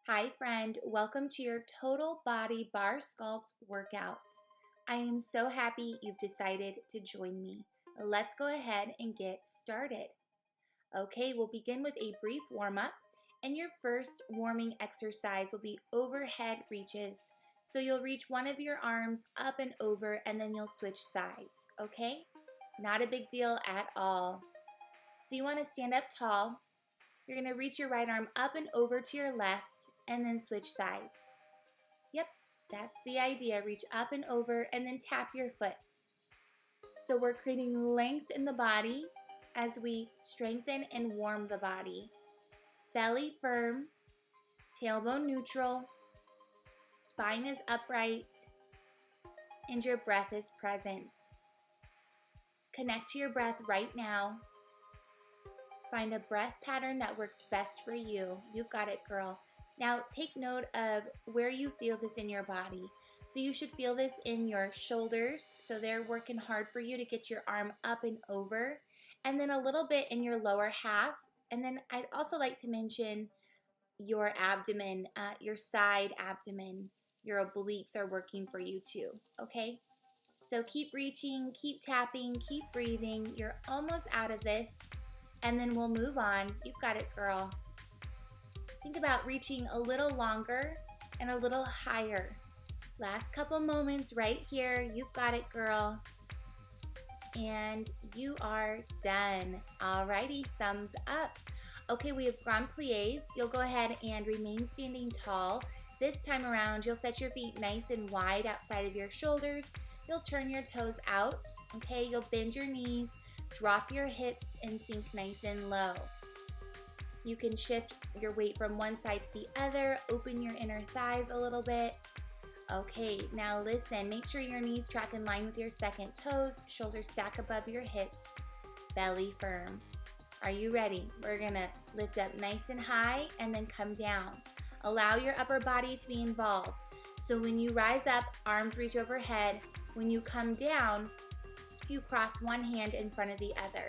Hi friend, welcome to your Total Body Barre Sculpt workout. I am so happy you've decided to join me. Let's go ahead and get started. Okay, we'll begin with a brief warm-up, and your first warming exercise will be overhead reaches. So you'll reach one of your arms up and over, and then you'll switch sides, okay? Not a big deal at all. So you want to stand up tall. You're going to reach your right arm up and over to your left and then switch sides. Yep, that's the idea. Reach up and over and then tap your foot. So we're creating length in the body as we strengthen and warm the body. Belly firm, tailbone neutral, spine is upright, and your breath is present. Connect to your breath right now. Find a breath pattern that works best for you. You've got it, girl. Now take note of where you feel this in your body. So you should feel this in your shoulders. So they're working hard for you to get your arm up and over. And then a little bit in your lower half. And then I'd also like to mention your abdomen, your side abdomen. Your obliques are working for you too, okay? So keep reaching, keep tapping, keep breathing. You're almost out of this. And then we'll move on. You've got it, girl. Think about reaching a little longer and a little higher. Last couple moments right here. You've got it, girl. And you are done. Alrighty, thumbs up. Okay, we have grand plies. You'll go ahead and remain standing tall. This time around, you'll set your feet nice and wide outside of your shoulders. You'll turn your toes out. Okay, you'll bend your knees. Drop your hips and sink nice and low. You can shift your weight from one side to the other, open your inner thighs a little bit. Okay, now listen, make sure your knees track in line with your second toes, shoulders stack above your hips, belly firm. Are you ready? We're gonna lift up nice and high and then come down. Allow your upper body to be involved. So when you rise up, arms reach overhead. When you come down, you cross one hand in front of the other.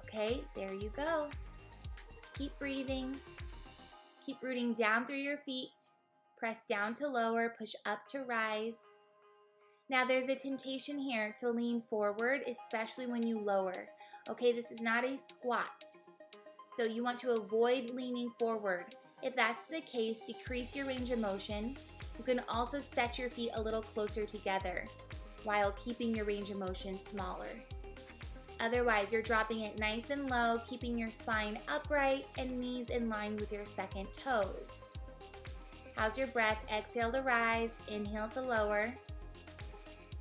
Okay, there you go. Keep breathing. Keep rooting down through your feet. Press down to lower, push up to rise. Now there's a temptation here to lean forward, especially when you lower. Okay, this is not a squat. So you want to avoid leaning forward. If that's the case, decrease your range of motion. You can also set your feet a little closer together while keeping your range of motion smaller. Otherwise, you're dropping it nice and low, keeping your spine upright and knees in line with your second toes. How's your breath? Exhale to rise, inhale to lower.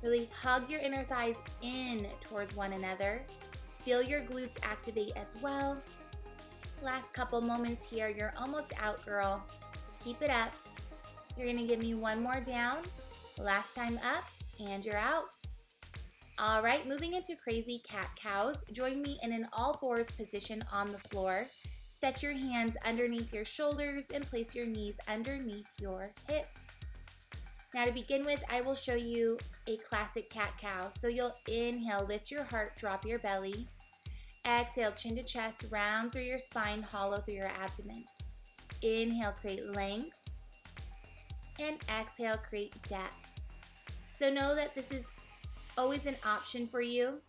Really hug your inner thighs in towards one another. Feel your glutes activate as well. Last couple moments here. You're almost out, girl. Keep it up. You're gonna give me one more down. Last time up. And you're out. All right, moving into crazy cat-cows. Join me in an all-fours position on the floor. Set your hands underneath your shoulders and place your knees underneath your hips. Now to begin with, I will show you a classic cat-cow. So you'll inhale, lift your heart, drop your belly. Exhale, chin to chest, round through your spine, hollow through your abdomen. Inhale, create length. And exhale, create depth. So know that this is always an option for you,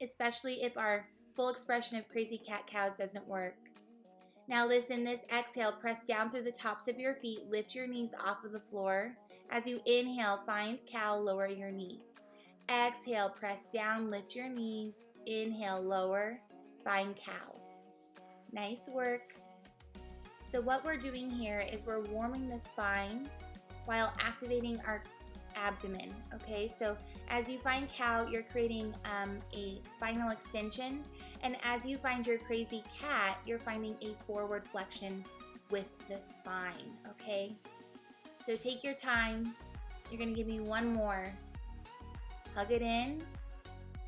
especially if our full expression of crazy cat-cows doesn't work. Now listen, this exhale, press down through the tops of your feet, lift your knees off of the floor. As you inhale, find cow, lower your knees. Exhale, press down, lift your knees. Inhale, lower, find cow. Nice work. So what we're doing here is we're warming the spine while activating our abdomen. Okay, so as you find cow, you're creating a spinal extension, and as you find your crazy cat, you're finding a forward flexion with the spine. Okay, so take your time. You're gonna give me one more. Hug it in,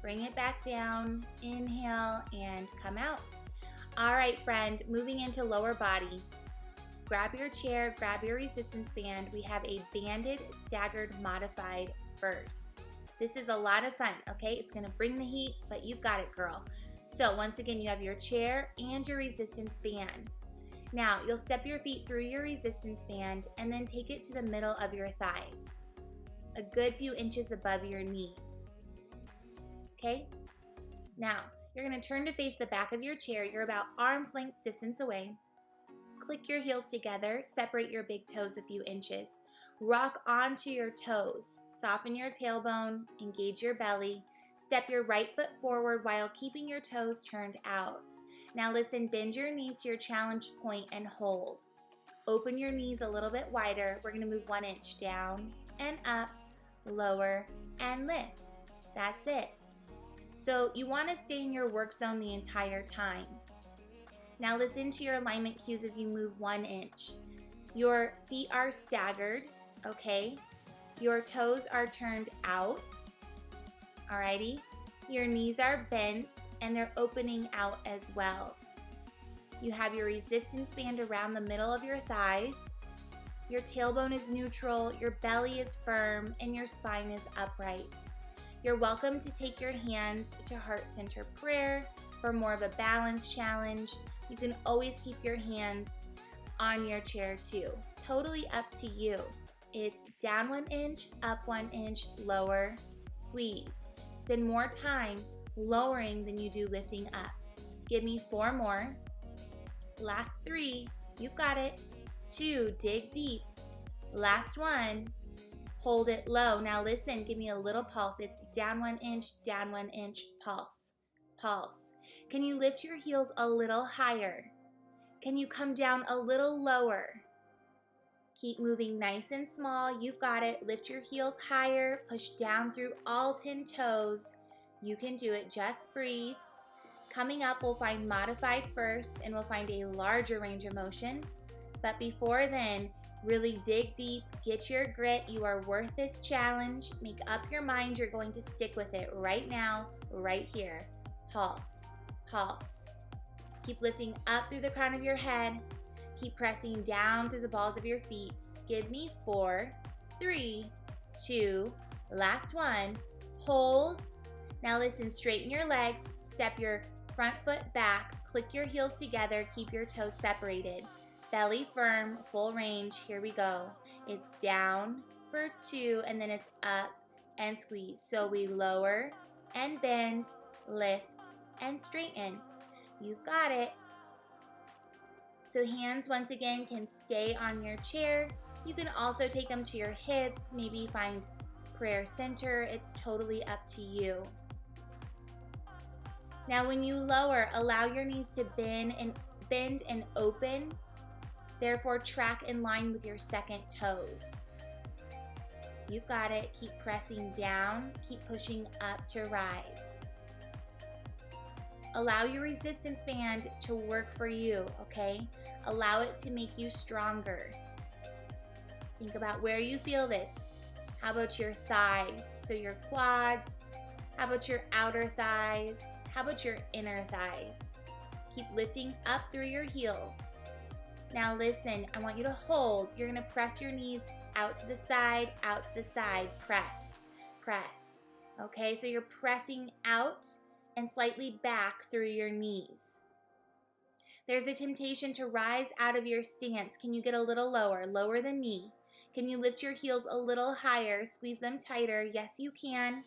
bring it back down, inhale, and come out. All right, friend, moving into lower body. Grab your chair, grab your resistance band. We have a banded, staggered, modified first. This is a lot of fun, okay? It's gonna bring the heat, but you've got it, girl. So once again, you have your chair and your resistance band. Now, you'll step your feet through your resistance band and then take it to the middle of your thighs, a good few inches above your knees. Okay? Now, you're going to turn to face the back of your chair. You're about arm's length distance away. Click your heels together, separate your big toes a few inches. Rock onto your toes. Soften your tailbone, engage your belly. Step your right foot forward while keeping your toes turned out. Now listen, bend your knees to your challenge point and hold. Open your knees a little bit wider. We're going to move 1 inch down and up, lower, and lift. That's it. So you want to stay in your work zone the entire time. Now listen to your alignment cues as you move 1 inch. Your feet are staggered, okay? Your toes are turned out, alrighty? Your knees are bent and they're opening out as well. You have your resistance band around the middle of your thighs. Your tailbone is neutral, your belly is firm, and your spine is upright. You're welcome to take your hands to heart center prayer for more of a balance challenge. You can always keep your hands on your chair too. Totally up to you. It's down 1 inch, up 1 inch, lower, squeeze. Spend more time lowering than you do lifting up. Give me 4 more. Last 3, you've got it. 2, dig deep. Last 1, hold it low. Now listen, give me a little pulse. It's down 1 inch, pulse, pulse. Can you lift your heels a little higher? Can you come down a little lower? Keep moving nice and small. You've got it. Lift your heels higher. Push down through all 10 toes. You can do it. Just breathe. Coming up, we'll find modified first, and we'll find a larger range of motion. But before then, really dig deep. Get your grit. You are worth this challenge. Make up your mind you're going to stick with it right now, right here. Pulse, pulse. Keep lifting up through the crown of your head. Keep pressing down through the balls of your feet. Give me 4, 3, 2, last 1. Hold. Now listen, straighten your legs. Step your front foot back. Click your heels together. Keep your toes separated. Belly firm, full range. Here we go. It's down for 2, and then it's up and squeeze. So we lower and bend, lift and straighten. You've got it. So hands, once again, can stay on your chair. You can also take them to your hips, maybe find prayer center. It's totally up to you. Now when you lower, allow your knees to bend and open. Therefore, track in line with your second toes. You've got it. Keep pressing down. Keep pushing up to rise. Allow your resistance band to work for you, okay? Allow it to make you stronger. Think about where you feel this. How about your thighs? So your quads. How about your outer thighs? How about your inner thighs? Keep lifting up through your heels. Now listen, I want you to hold. You're gonna press your knees out to the side, press, press. Okay, so you're pressing out and slightly back through your knees. There's a temptation to rise out of your stance. Can you get a little lower, lower than me? Can you lift your heels a little higher, squeeze them tighter? Yes, you can.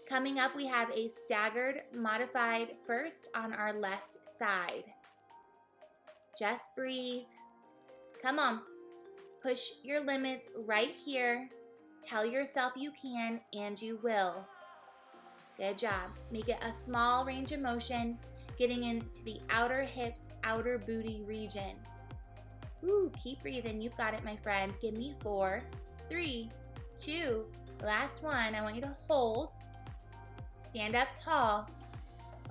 Coming up, we have a staggered modified first on our left side. Just breathe. Come on. Push your limits right here. Tell yourself you can and you will. Good job. Make it a small range of motion, getting into the outer hips, outer booty region. Ooh, keep breathing. You've got it, my friend. Give me 4, 3, 2, last 1. I want you to hold. Stand up tall.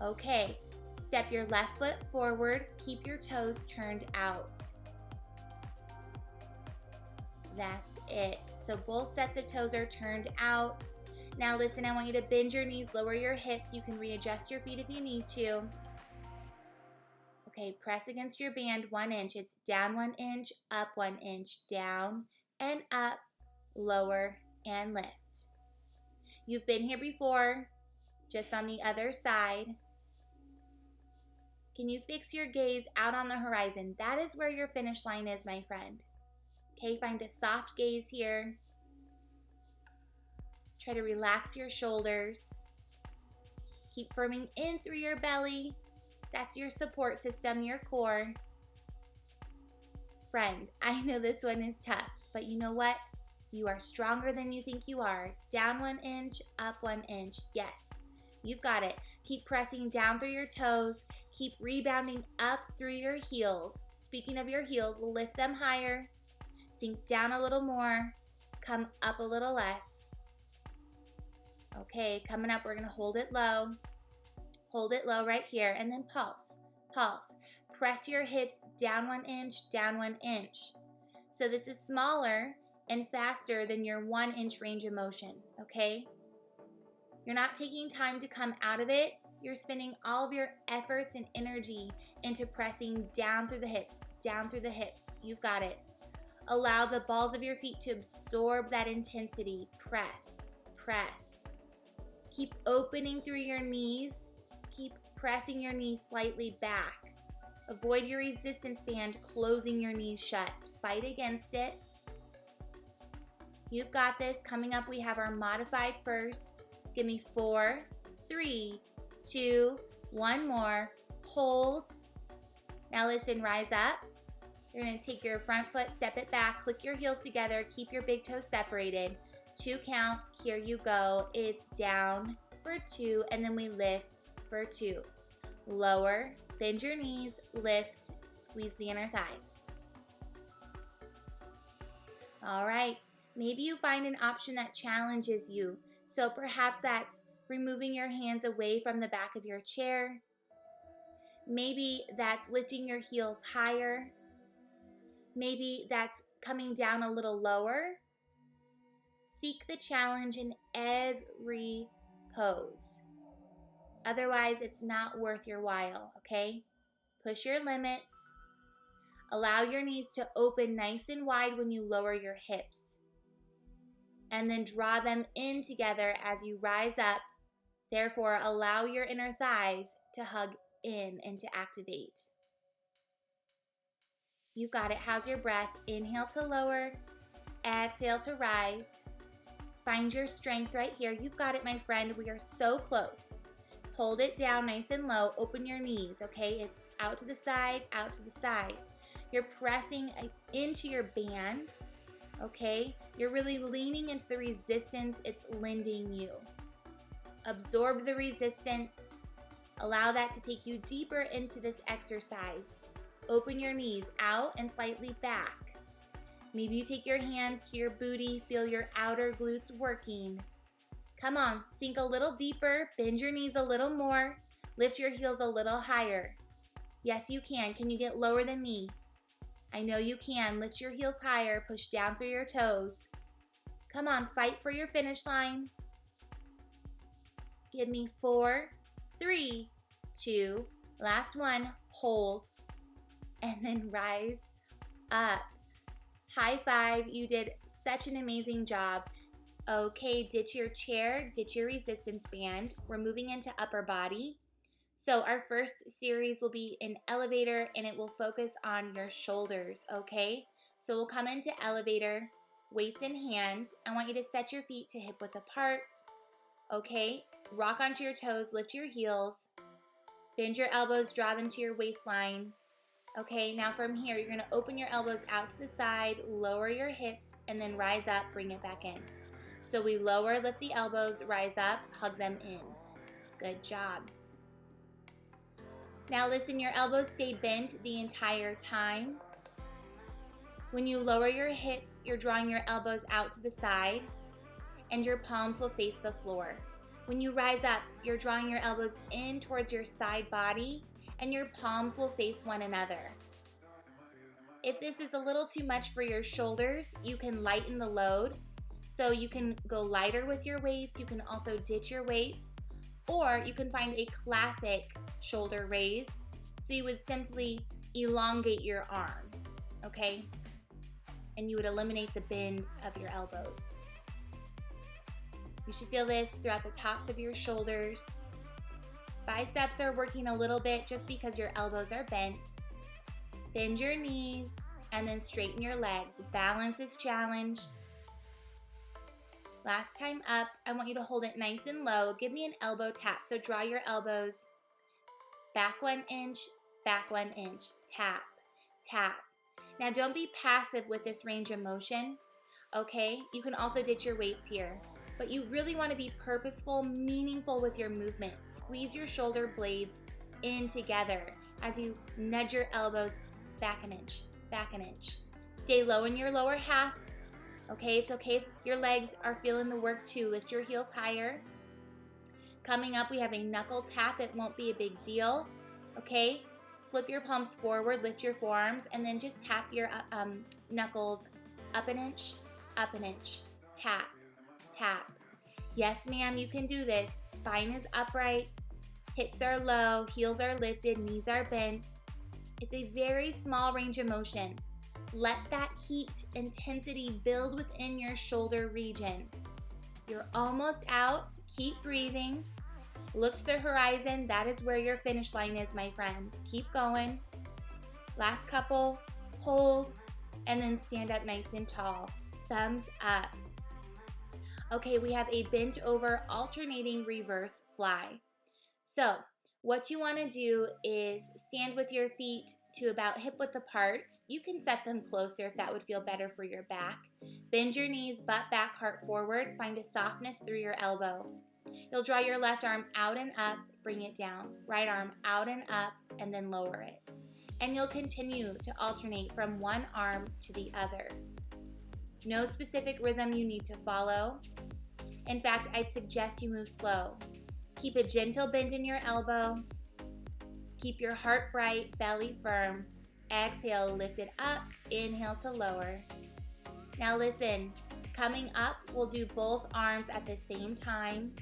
Okay. Step your left foot forward. Keep your toes turned out. That's it. So both sets of toes are turned out. Now listen, I want you to bend your knees, lower your hips. You can readjust your feet if you need to. Okay, press against your band 1 inch. It's down 1 inch, up 1 inch, down and up, lower and lift. You've been here before, just on the other side. Can you fix your gaze out on the horizon? That is where your finish line is, my friend. Okay, find a soft gaze here. Try to relax your shoulders. Keep firming in through your belly. That's your support system, your core. Friend, I know this one is tough, but you know what? You are stronger than you think you are. Down 1 inch, up 1 inch. Yes, you've got it. Keep pressing down through your toes. Keep rebounding up through your heels. Speaking of your heels, lift them higher. Sink down a little more. Come up a little less. Okay, coming up, we're gonna hold it low. Hold it low right here, and then pulse, pulse. Press your hips down 1 inch, down 1 inch. So this is smaller and faster than your 1 inch range of motion, okay? You're not taking time to come out of it. You're spending all of your efforts and energy into pressing down through the hips, down through the hips. You've got it. Allow the balls of your feet to absorb that intensity. Press, press. Keep opening through your knees. Keep pressing your knees slightly back. Avoid your resistance band closing your knees shut. Fight against it. You've got this. Coming up, we have our modified first. Give me 4, 3, 2, 1 more. Hold. Now listen, rise up. You're going to take your front foot, step it back, click your heels together, keep your big toes separated. 2 count. Here you go. It's down for 2, and then we lift for 2. Lower, bend your knees, lift, squeeze the inner thighs. All right, maybe you find an option that challenges you. So perhaps that's removing your hands away from the back of your chair. Maybe that's lifting your heels higher. Maybe that's coming down a little lower. Seek the challenge in every pose. Otherwise, it's not worth your while, okay? Push your limits. Allow your knees to open nice and wide when you lower your hips. And then draw them in together as you rise up. Therefore, allow your inner thighs to hug in and to activate. You got it. How's your breath? Inhale to lower. Exhale to rise. Find your strength right here. You've got it, my friend. We are so close. Hold it down nice and low. Open your knees, okay? It's out to the side, out to the side. You're pressing into your band, okay? You're really leaning into the resistance it's lending you. Absorb the resistance. Allow that to take you deeper into this exercise. Open your knees out and slightly back. Maybe you take your hands to your booty, feel your outer glutes working. Come on, sink a little deeper, bend your knees a little more, lift your heels a little higher. Yes, you can. Can you get lower than me? I know you can. Lift your heels higher, push down through your toes. Come on, fight for your finish line. Give me 4, 3, 2, last one, hold, and then rise up. High five, you did such an amazing job. Okay, ditch your chair, ditch your resistance band. We're moving into upper body. So our first series will be an elevator and it will focus on your shoulders, okay? So we'll come into elevator, weights in hand. I want you to set your feet to hip width apart, okay? Rock onto your toes, lift your heels, bend your elbows, draw them to your waistline. Okay, now from here, you're gonna open your elbows out to the side, lower your hips, and then rise up, bring it back in. So we lower, lift the elbows, rise up, hug them in. Good job. Now listen, your elbows stay bent the entire time. When you lower your hips, you're drawing your elbows out to the side, and your palms will face the floor. When you rise up, you're drawing your elbows in towards your side body, and your palms will face one another. If this is a little too much for your shoulders, you can lighten the load. So you can go lighter with your weights, you can also ditch your weights, or you can find a classic shoulder raise. So you would simply elongate your arms, okay? And you would eliminate the bend of your elbows. You should feel this throughout the tops of your shoulders. Biceps are working a little bit just because your elbows are bent. Bend your knees and then straighten your legs. Balance is challenged. Last time up, I want you to hold it nice and low. Give me an elbow tap. So draw your elbows. Back 1 inch, back 1 inch. Tap, tap. Now don't be passive with this range of motion, okay? You can also ditch your weights here, but you really want to be purposeful, meaningful with your movement. Squeeze your shoulder blades in together as you nudge your elbows back an inch, back an inch. Stay low in your lower half, okay? It's okay if your legs are feeling the work too. Lift your heels higher. Coming up, we have a knuckle tap. It won't be a big deal, okay? Flip your palms forward, lift your forearms, and then just tap your knuckles up an inch, tap, tap. Yes, ma'am, you can do this. Spine is upright, hips are low, heels are lifted, knees are bent. It's a very small range of motion. Let that heat intensity build within your shoulder region. You're almost out. Keep breathing. Look to the horizon. That is where your finish line is, my friend. Keep going. Last couple. Hold. And then stand up nice and tall. Thumbs up. Okay, we have a bent over alternating reverse fly. So what you want to do is stand with your feet to about hip width apart. You can set them closer if that would feel better for your back. Bend your knees, butt back, heart forward. Find a softness through your elbow. You'll draw your left arm out and up, bring it down. Right arm out and up, and then lower it. And you'll continue to alternate from one arm to the other. No specific rhythm you need to follow. In fact, I'd suggest you move slow. Keep a gentle bend in your elbow. Keep your heart bright, belly firm. Exhale, lift it up. Inhale to lower. Now listen, coming up, we'll do both arms at the same time.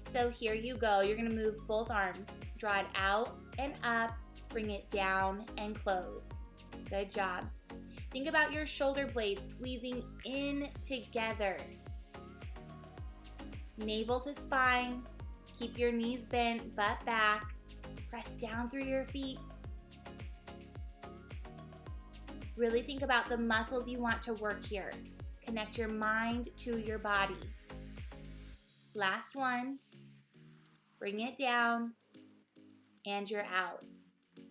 So here you go. You're gonna move both arms. Draw it out and up, bring it down and close. Good job. Think about your shoulder blades squeezing in together. Navel to spine. Keep your knees bent, butt back. Press down through your feet. Really think about the muscles you want to work here. Connect your mind to your body. Last one. Bring it down, and you're out.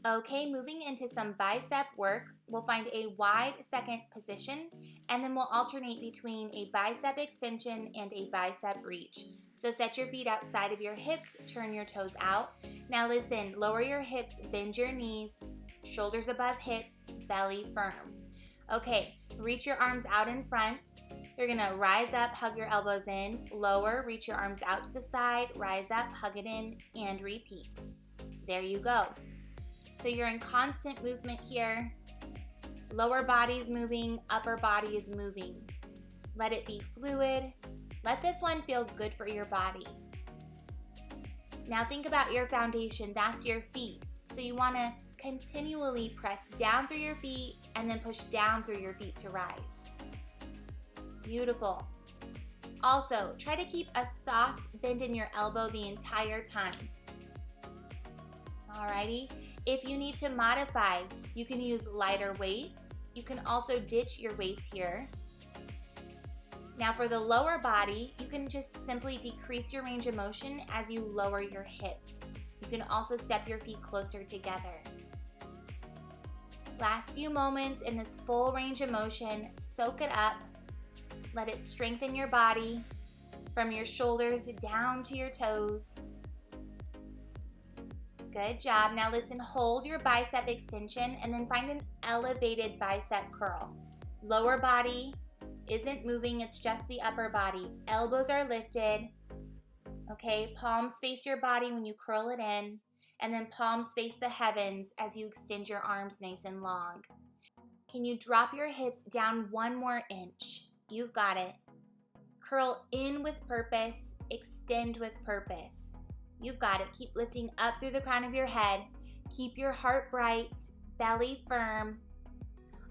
Okay, moving into some bicep work. We'll find a wide second position, and then we'll alternate between a bicep extension and a bicep reach. So set your feet outside of your hips, turn your toes out. Now listen, lower your hips, bend your knees, shoulders above hips, belly firm. Okay, reach your arms out in front. You're gonna rise up, hug your elbows in, lower, reach your arms out to the side, rise up, hug it in, and repeat. There you go. So you're in constant movement here. Lower body's moving, upper body is moving. Let it be fluid. Let this one feel good for your body. Now think about your foundation. That's your feet. So you wanna continually press down through your feet and then push down through your feet to rise. Beautiful. Also, try to keep a soft bend in your elbow the entire time. Alrighty. If you need to modify, you can use lighter weights. You can also ditch your weights here. Now for the lower body, you can just simply decrease your range of motion as you lower your hips. You can also step your feet closer together. Last few moments in this full range of motion, soak it up. Let it strengthen your body from your shoulders down to your toes. Good job. Now listen, hold your bicep extension and then find an elevated bicep curl. Lower body isn't moving, it's just the upper body. Elbows are lifted. Okay, palms face your body when you curl it in, and then palms face the heavens as you extend your arms nice and long. Can you drop your hips down one more inch? You've got it. Curl in with purpose, extend with purpose. You've got it. Keep lifting up through the crown of your head. Keep your heart bright, belly firm.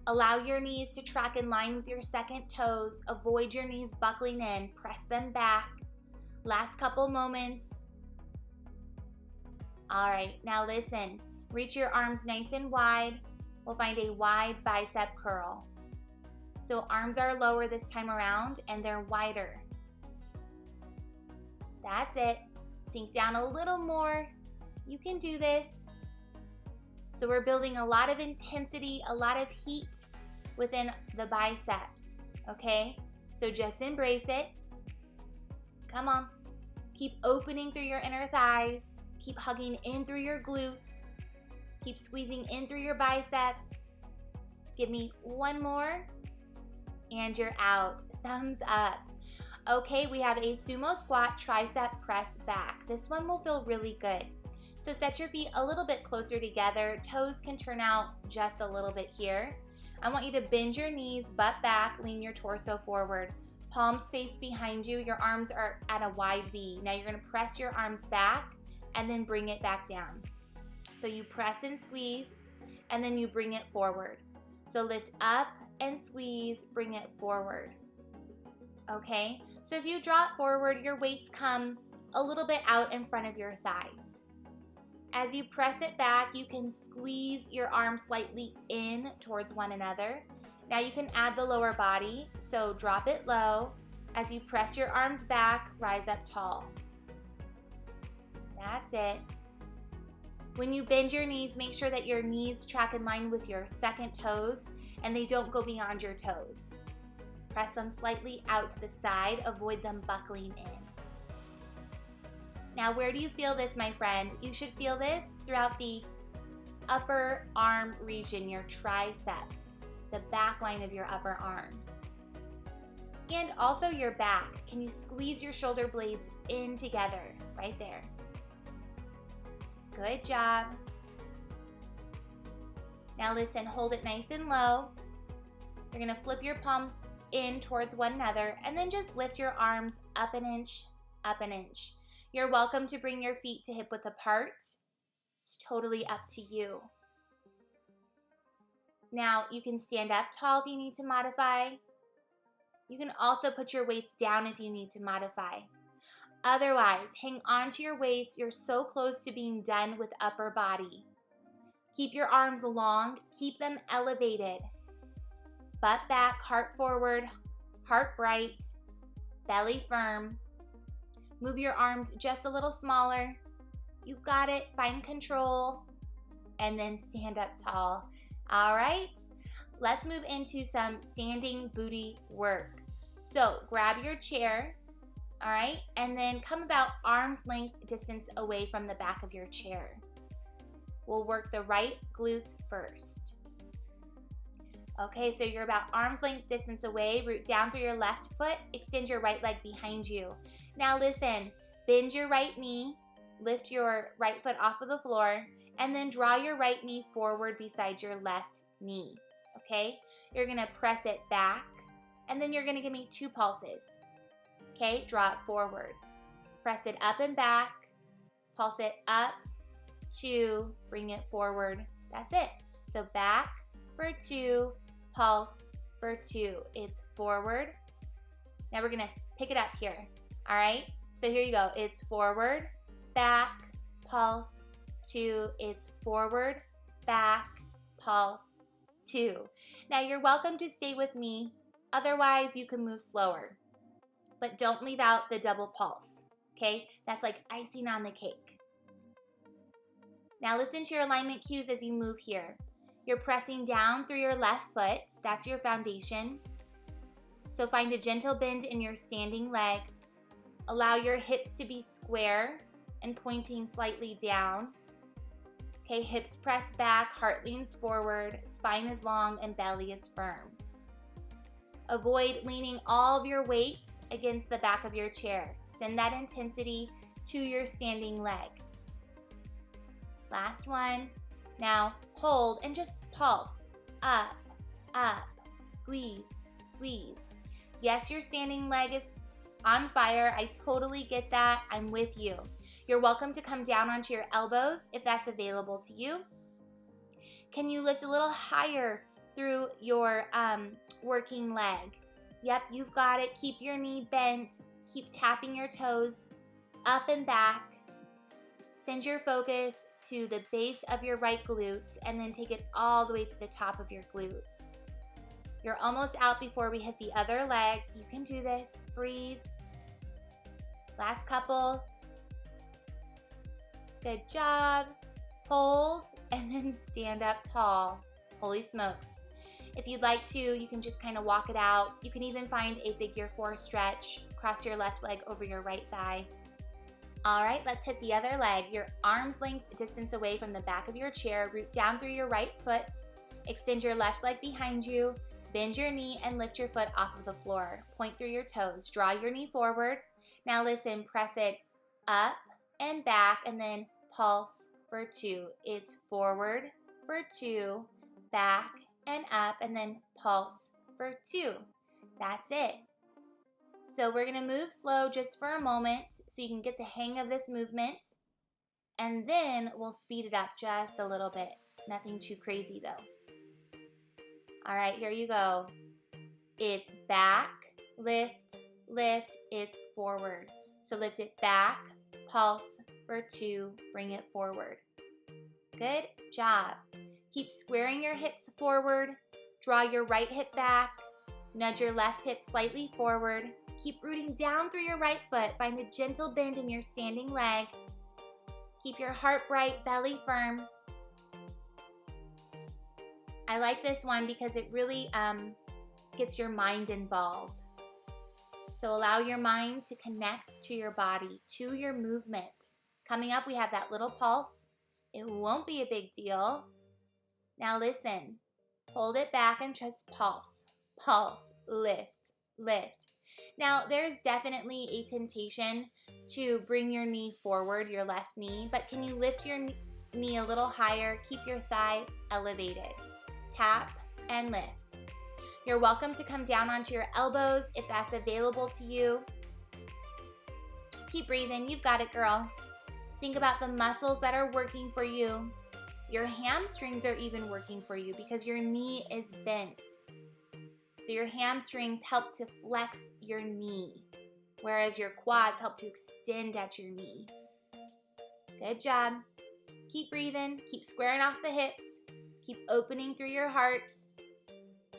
Allow your knees to track in line with your second toes. Avoid your knees buckling in. Press them back. Last couple moments. All right, now listen. Reach your arms nice and wide. We'll find a wide bicep curl. So arms are lower this time around and they're wider. That's it. Sink down a little more. You can do this. So we're building a lot of intensity, a lot of heat within the biceps, okay? So just embrace it. Come on. Keep opening through your inner thighs. Keep hugging in through your glutes. Keep squeezing in through your biceps. Give me one more. And you're out. Thumbs up. Okay, we have a sumo squat tricep press back. This one will feel really good. So set your feet a little bit closer together. Toes can turn out just a little bit here. I want you to bend your knees, butt back, lean your torso forward. Palms face behind you. Your arms are at a wide V. Now you're gonna press your arms back and then bring it back down. So you press and squeeze, and then you bring it forward. So lift up and squeeze, bring it forward. Okay, so as you draw it forward, your weights come a little bit out in front of your thighs. As you press it back, you can squeeze your arms slightly in towards one another. Now you can add the lower body, so drop it low. As you press your arms back, rise up tall. That's it. When you bend your knees, make sure that your knees track in line with your second toes and they don't go beyond your toes. Press them slightly out to the side, avoid them buckling in. Now, where do you feel this, my friend? You should feel this throughout the upper arm region, your triceps, the back line of your upper arms. And also your back. Can you squeeze your shoulder blades in together, right there? Good job. Now listen, hold it nice and low. You're gonna flip your palms in towards one another and then just lift your arms up an inch, up an inch. You're welcome to bring your feet to hip width apart. It's totally up to you. Now you can stand up tall if you need to modify. You can also put your weights down if you need to modify. Otherwise, hang on to your weights. You're so close to being done with upper body. Keep your arms long, keep them elevated. Butt back, heart forward, heart bright, belly firm. Move your arms just a little smaller. You've got it, find control, and then stand up tall. All right, let's move into some standing booty work. So grab your chair, all right, and then come about arm's length distance away from the back of your chair. We'll work the right glutes first. Okay, so you're about arm's length distance away. Root down through your left foot. Extend your right leg behind you. Now listen, bend your right knee. Lift your right foot off of the floor. And then draw your right knee forward beside your left knee. Okay? You're going to press it back. And then you're going to give me 2 pulses. Okay? Draw it forward. Press it up and back. Pulse it up. 2. Bring it forward. That's it. So back for 2. Pulse for 2. It's forward. Now we're going to pick it up here. All right? So here you go. It's forward, back, pulse, 2. It's forward, back, pulse, 2. Now you're welcome to stay with me. Otherwise, you can move slower. But don't leave out the double pulse. Okay? That's like icing on the cake. Now listen to your alignment cues as you move here. You're pressing down through your left foot. That's your foundation. So find a gentle bend in your standing leg. Allow your hips to be square and pointing slightly down. Okay, hips press back, heart leans forward, spine is long, and belly is firm. Avoid leaning all of your weight against the back of your chair. Send that intensity to your standing leg. Last one. Now hold and just pulse. Up, up, squeeze, squeeze. Yes, your standing leg is on fire. I totally get that. I'm with you. You're welcome to come down onto your elbows if that's available to you. Can you lift a little higher through your working leg? Yep, you've got it. Keep your knee bent. Keep tapping your toes up and back. Send your focus to the base of your right glutes and then take it all the way to the top of your glutes. You're almost out before we hit the other leg. You can do this. Breathe. Last couple. Good job. Hold and then stand up tall. Holy smokes. If you'd like to, you can just kind of walk it out. You can even find a figure 4 stretch. Cross your left leg over your right thigh. All right, let's hit the other leg. Your arm's length distance away from the back of your chair. Root down through your right foot. Extend your left leg behind you. Bend your knee and lift your foot off of the floor. Point through your toes. Draw your knee forward. Now listen, press it up and back and then pulse for 2. It's forward for 2, back and up, and then pulse for 2. That's it. So we're gonna move slow just for a moment so you can get the hang of this movement, and then we'll speed it up just a little bit. Nothing too crazy though. All right, here you go. It's back, lift, lift, it's forward. So lift it back, pulse for 2, bring it forward. Good job. Keep squaring your hips forward. Draw your right hip back. Nudge your left hip slightly forward. Keep rooting down through your right foot. Find a gentle bend in your standing leg. Keep your heart bright, belly firm. I like this one because it really gets your mind involved. So allow your mind to connect to your body, to your movement. Coming up, we have that little pulse. It won't be a big deal. Now listen, hold it back and just pulse, pulse, lift, lift. Now there's definitely a temptation to bring your knee forward, your left knee, but can you lift your knee a little higher? Keep your thigh elevated. Tap and lift. You're welcome to come down onto your elbows if that's available to you. Just keep breathing. You've got it, girl. Think about the muscles that are working for you. Your hamstrings are even working for you because your knee is bent. So your hamstrings help to flex your knee, whereas your quads help to extend at your knee. Good job. Keep breathing. Keep squaring off the hips. Keep opening through your heart.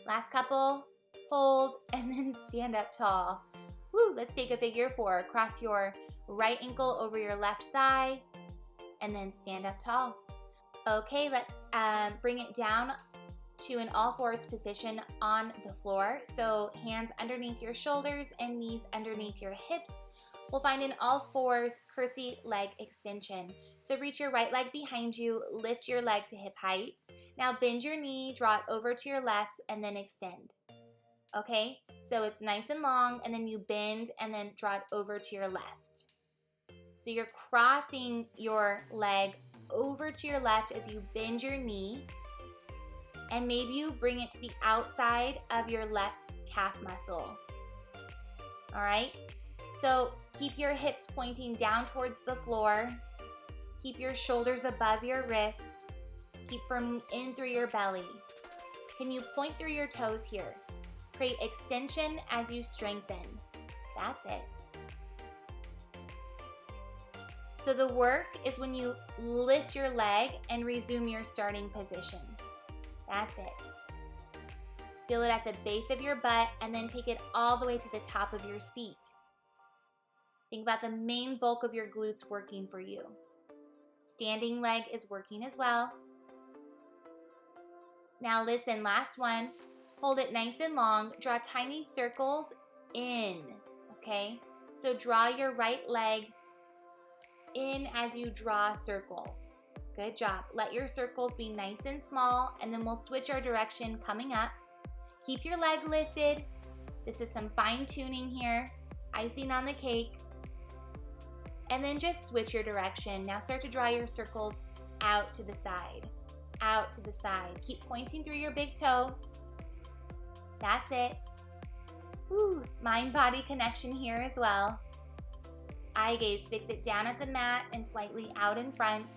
Last couple. Hold and then stand up tall. Woo, let's take a figure 4. Cross your right ankle over your left thigh and then stand up tall. Okay, let's bring it down to an all-fours position on the floor. So hands underneath your shoulders and knees underneath your hips. We'll find an all-fours curtsy leg extension. So reach your right leg behind you, lift your leg to hip height. Now bend your knee, draw it over to your left, and then extend. Okay, so it's nice and long, and then you bend and then draw it over to your left. So you're crossing your leg over to your left as you bend your knee, and maybe you bring it to the outside of your left calf muscle. All right, so keep your hips pointing down towards the floor. Keep your shoulders above your wrist. Keep firming in through your belly. Can you point through your toes here? Create extension as you strengthen. That's it. So the work is when you lift your leg and resume your starting position. That's it. Feel it at the base of your butt and then take it all the way to the top of your seat. Think about the main bulk of your glutes working for you. Standing leg is working as well. Now listen, last one. Hold it nice and long. Draw tiny circles in, okay? So draw your right leg in as you draw circles. Good job. Let your circles be nice and small, and then we'll switch our direction coming up. Keep your leg lifted. This is some fine tuning here. Icing on the cake. And then just switch your direction. Now start to draw your circles out to the side. Out to the side. Keep pointing through your big toe. That's it. Woo, mind-body connection here as well. Eye gaze, fix it down at the mat and slightly out in front.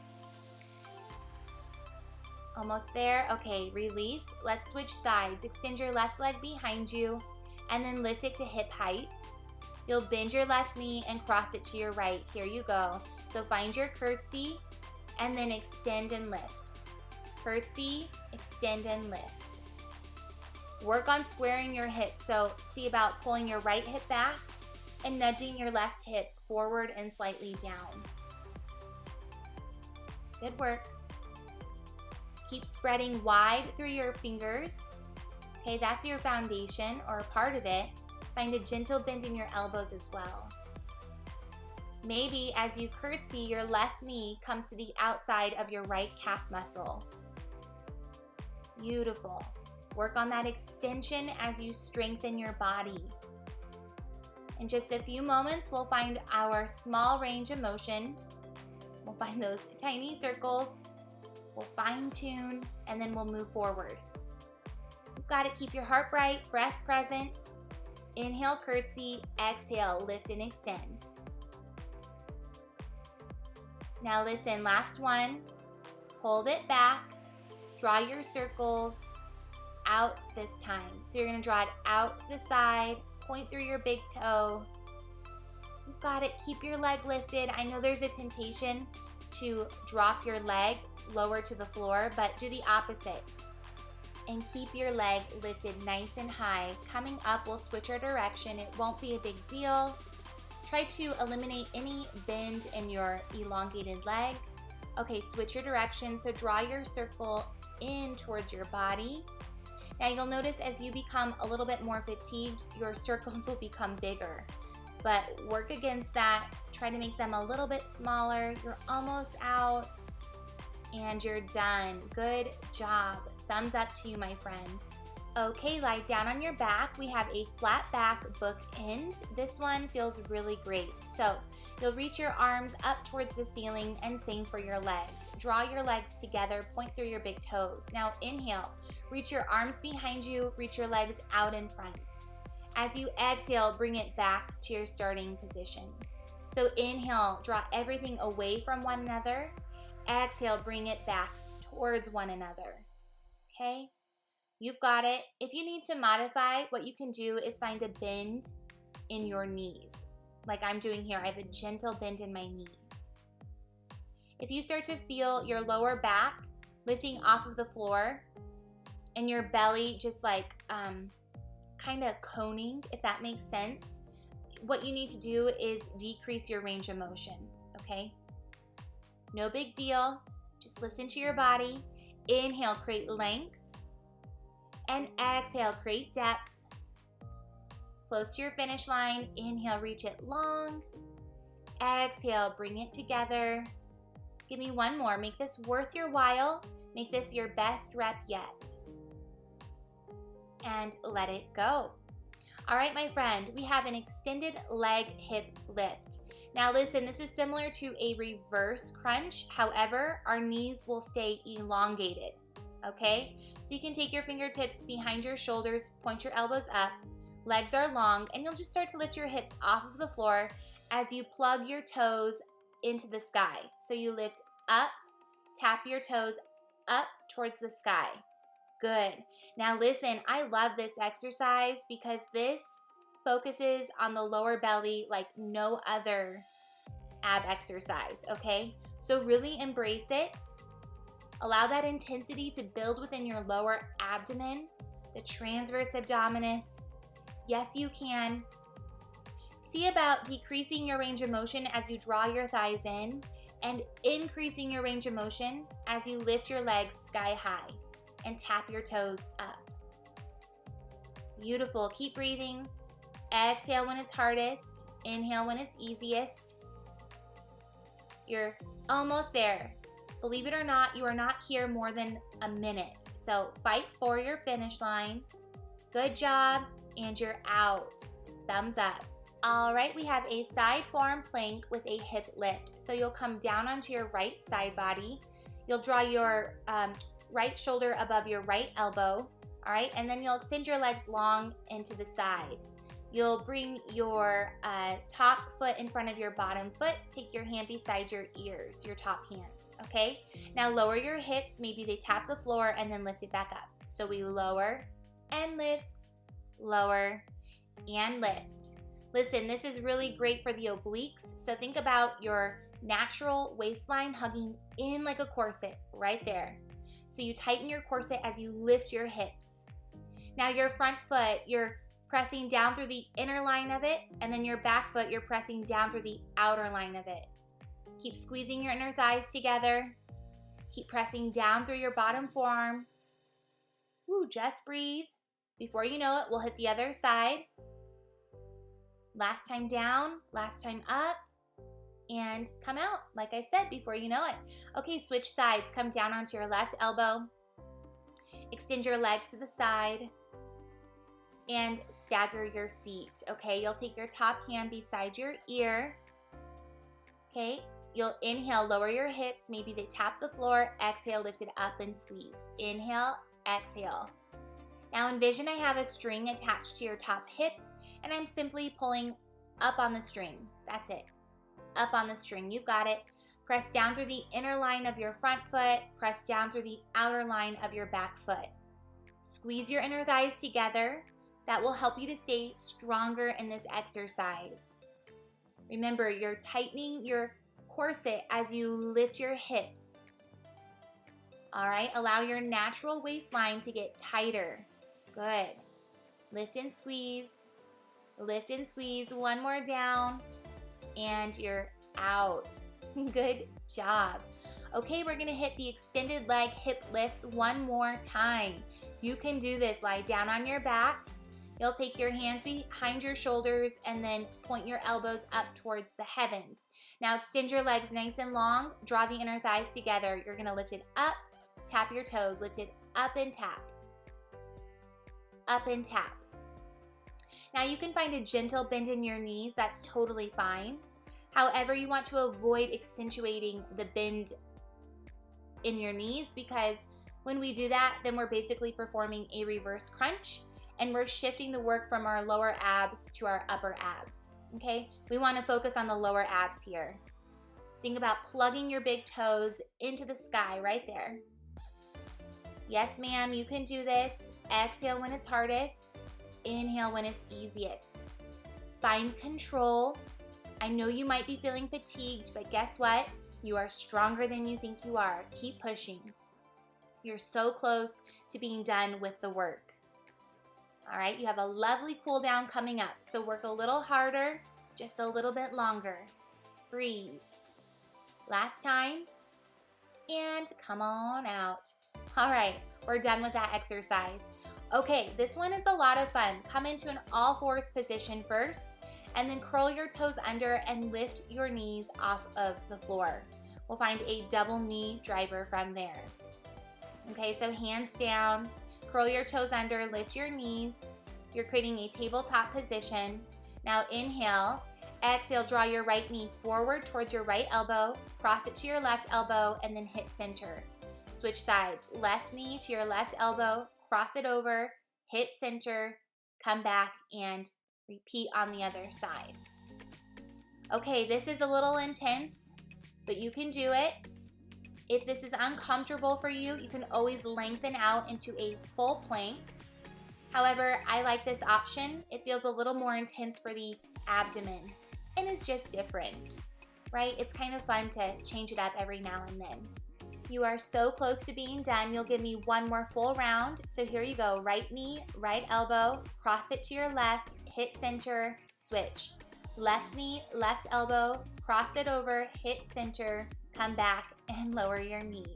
Almost there. Okay, release. Let's switch sides. Extend your left leg behind you and then lift it to hip height. You'll bend your left knee and cross it to your right. Here you go. So find your curtsy and then extend and lift. Curtsy, extend and lift. Work on squaring your hips. So see about pulling your right hip back and nudging your left hip forward and slightly down. Good work. Keep spreading wide through your fingers. Okay, that's your foundation or a part of it. Find a gentle bend in your elbows as well. Maybe as you curtsy, your left knee comes to the outside of your right calf muscle. Beautiful. Work on that extension as you strengthen your body. In just a few moments, we'll find our small range of motion. We'll find those tiny circles. We'll fine tune, and then we'll move forward. You've got to keep your heart bright, breath present. Inhale, curtsy. Exhale, lift and extend. Now listen, last one. Hold it back. Draw your circles out this time. So you're going to draw it out to the side. Point through your big toe. You've got it. Keep your leg lifted. I know there's a temptation to drop your leg lower to the floor, but do the opposite. And keep your leg lifted nice and high. Coming up, we'll switch our direction. It won't be a big deal. Try to eliminate any bend in your elongated leg. Okay, switch your direction. So draw your circle in towards your body. Now you'll notice as you become a little bit more fatigued, your circles will become bigger. But work against that. Try to make them a little bit smaller. You're almost out and you're done. Good job. Thumbs up to you, my friend. Okay, lie down on your back. We have a flat back bookend. This one feels really great. So you'll reach your arms up towards the ceiling and same for your legs. Draw your legs together, point through your big toes. Now inhale, reach your arms behind you, reach your legs out in front. As you exhale, bring it back to your starting position. So inhale, draw everything away from one another. Exhale, bring it back towards one another. Okay? You've got it. If you need to modify, what you can do is find a bend in your knees. Like I'm doing here, I have a gentle bend in my knees. If you start to feel your lower back lifting off of the floor and your belly just like kind of coning, if that makes sense, what you need to do is decrease your range of motion, okay? No big deal. Just listen to your body. Inhale, create length. And exhale, create depth. Close to your finish line. Inhale, reach it long. Exhale, bring it together. Give me one more. Make this worth your while. Make this your best rep yet. And let it go. All right, my friend, we have an extended leg hip lift. Now listen, this is similar to a reverse crunch. However, our knees will stay elongated, okay? So you can take your fingertips behind your shoulders, point your elbows up, legs are long, and you'll just start to lift your hips off of the floor as you plug your toes into the sky. So you lift up, tap your toes up towards the sky. Good. Now listen, I love this exercise because this focuses on the lower belly like no other ab exercise, okay? So really embrace it. Allow that intensity to build within your lower abdomen, the transverse abdominis. Yes, you can. See about decreasing your range of motion as you draw your thighs in and increasing your range of motion as you lift your legs sky high and tap your toes up. Beautiful. Keep breathing. Exhale when it's hardest. Inhale when it's easiest. You're almost there. Believe it or not, you are not here more than a minute. So fight for your finish line. Good job. And you're out. Thumbs up. All right, we have a side forearm plank with a hip lift. So you'll come down onto your right side body. You'll draw your right shoulder above your right elbow. All right, and then you'll extend your legs long into the side. You'll bring your top foot in front of your bottom foot. Take your hand beside your ears, your top hand, okay? Now lower your hips. Maybe they tap the floor and then lift it back up. So we lower and lift, lower and lift. Listen, this is really great for the obliques. So think about your natural waistline hugging in like a corset right there. So you tighten your corset as you lift your hips. Now your front foot, you're pressing down through the inner line of it, and then your back foot, you're pressing down through the outer line of it. Keep squeezing your inner thighs together. Keep pressing down through your bottom forearm. Woo, just breathe. Before you know it, we'll hit the other side. Last time down, last time up, and come out, like I said, before you know it. Okay, switch sides. Come down onto your left elbow. Extend your legs to the side and stagger your feet. Okay, you'll take your top hand beside your ear. Okay, you'll inhale, lower your hips. Maybe they tap the floor. Exhale, lift it up and squeeze. Inhale, exhale. Now envision I have a string attached to your top hip, and I'm simply pulling up on the string. That's it. Up on the string. You've got it. Press down through the inner line of your front foot. Press down through the outer line of your back foot. Squeeze your inner thighs together. That will help you to stay stronger in this exercise. Remember, you're tightening your corset as you lift your hips. All right, allow your natural waistline to get tighter. Good. Lift and squeeze. Lift and squeeze. One more down. And you're out. Good job. Okay, we're gonna hit the extended leg hip lifts one more time. You can do this. Lie down on your back. You'll take your hands behind your shoulders and then point your elbows up towards the heavens. Now extend your legs nice and long. Draw the inner thighs together. You're gonna lift it up, tap your toes, lift it up and tap. Up and tap. Now you can find a gentle bend in your knees. That's totally fine. However, you want to avoid accentuating the bend in your knees, because when we do that, then we're basically performing a reverse crunch, and we're shifting the work from our lower abs to our upper abs, okay? We want to focus on the lower abs here. Think about plugging your big toes into the sky right there. Yes, ma'am, you can do this. Exhale when it's hardest. Inhale when it's easiest. Find control. I know you might be feeling fatigued, but guess what? You are stronger than you think you are. Keep pushing. You're so close to being done with the work. All right, you have a lovely cool down coming up, so work a little harder, just a little bit longer. Breathe. Last time, and come on out. All right, we're done with that exercise. Okay, this one is a lot of fun. Come into an all fours position first, and then curl your toes under and lift your knees off of the floor. We'll find a double knee driver from there. Okay, so hands down, curl your toes under, lift your knees. You're creating a tabletop position. Now inhale, exhale, draw your right knee forward towards your right elbow, cross it to your left elbow, and then hit center. Switch sides, left knee to your left elbow, cross it over, hit center, come back, and repeat on the other side. Okay, this is a little intense, but you can do it. If this is uncomfortable for you, you can always lengthen out into a full plank. However, I like this option. It feels a little more intense for the abdomen, and it's just different, right? It's kind of fun to change it up every now and then. You are so close to being done. You'll give me one more full round. So here you go. Right knee, right elbow, cross it to your left, hit center, switch. Left knee, left elbow, cross it over, hit center, come back, and lower your knees.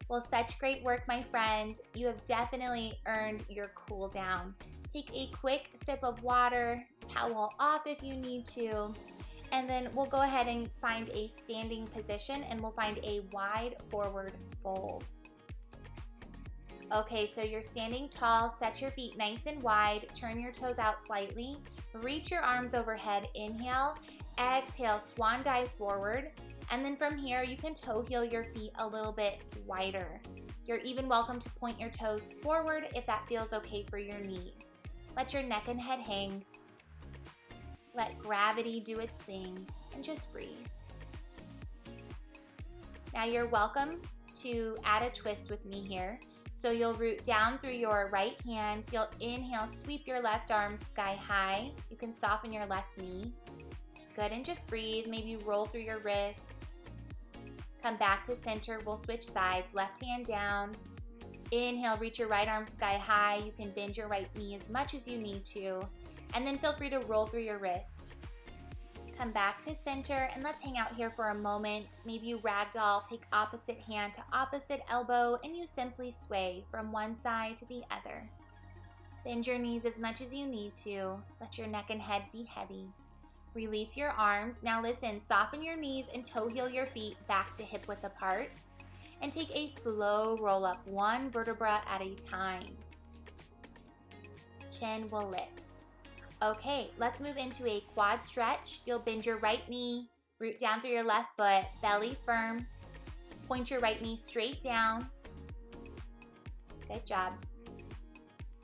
Well, such great work, my friend. You have definitely earned your cool down. Take a quick sip of water, towel off if you need to, and then we'll go ahead and find a standing position, and we'll find a wide forward fold. Okay, so you're standing tall, set your feet nice and wide, turn your toes out slightly, reach your arms overhead, inhale, exhale, swan dive forward, and then from here you can toe heel your feet a little bit wider. You're even welcome to point your toes forward if that feels okay for your knees. Let your neck and head hang. Let gravity do its thing, and just breathe. Now you're welcome to add a twist with me here. So you'll root down through your right hand. You'll inhale, sweep your left arm sky high. You can soften your left knee. Good, and just breathe. Maybe roll through your wrist. Come back to center. We'll switch sides. Left hand down. Inhale, reach your right arm sky high. You can bend your right knee as much as you need to. And then feel free to roll through your wrist. Come back to center, and let's hang out here for a moment. Maybe you ragdoll, take opposite hand to opposite elbow, and you simply sway from one side to the other. Bend your knees as much as you need to. Let your neck and head be heavy. Release your arms. Now listen, soften your knees and toe heel your feet back to hip width apart. And take a slow roll up, one vertebra at a time. Chin will lift. Okay, let's move into a quad stretch. You'll bend your right knee, root down through your left foot, belly firm. Point your right knee straight down. Good job.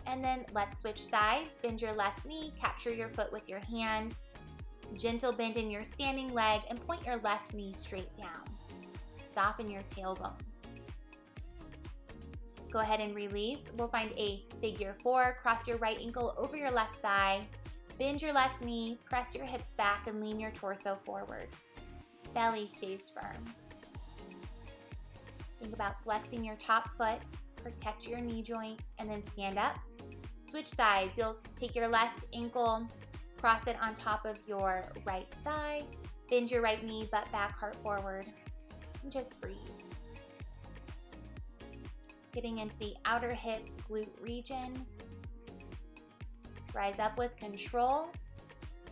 And then let's switch sides. Bend your left knee, capture your foot with your hand. Gentle bend in your standing leg and point your left knee straight down. Soften your tailbone. Go ahead and release. We'll find a figure 4. Cross your right ankle over your left thigh. Bend your left knee, press your hips back, and lean your torso forward. Belly stays firm. Think about flexing your top foot, protect your knee joint, and then stand up. Switch sides. You'll take your left ankle, cross it on top of your right thigh, bend your right knee, butt back, heart forward, and just breathe. Getting into the outer hip glute region. Rise up with control.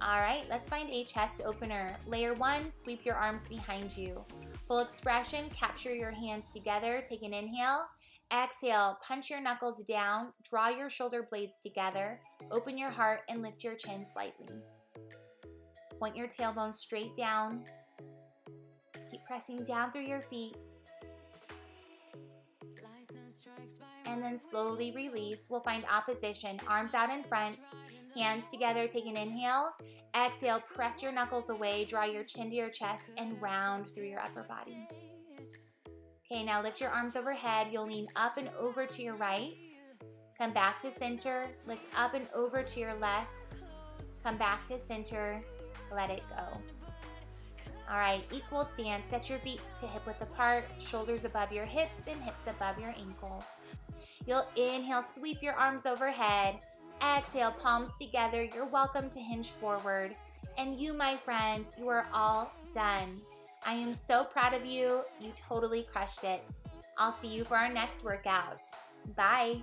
All right, let's find a chest opener. Layer 1, sweep your arms behind you. Full expression, capture your hands together. Take an inhale. Exhale, punch your knuckles down. Draw your shoulder blades together. Open your heart and lift your chin slightly. Point your tailbone straight down. Keep pressing down through your feet. And then slowly release. We'll find opposition. Arms out in front, hands together. Take an inhale. Exhale, press your knuckles away. Draw your chin to your chest and round through your upper body. Okay, now lift your arms overhead. You'll lean up and over to your right. Come back to center. Lift up and over to your left. Come back to center. Let it go. All right, equal stance. Set your feet to hip width apart. Shoulders above your hips and hips above your ankles. You'll inhale, sweep your arms overhead. Exhale, palms together. You're welcome to hinge forward. And you, my friend, you are all done. I am so proud of you. You totally crushed it. I'll see you for our next workout. Bye.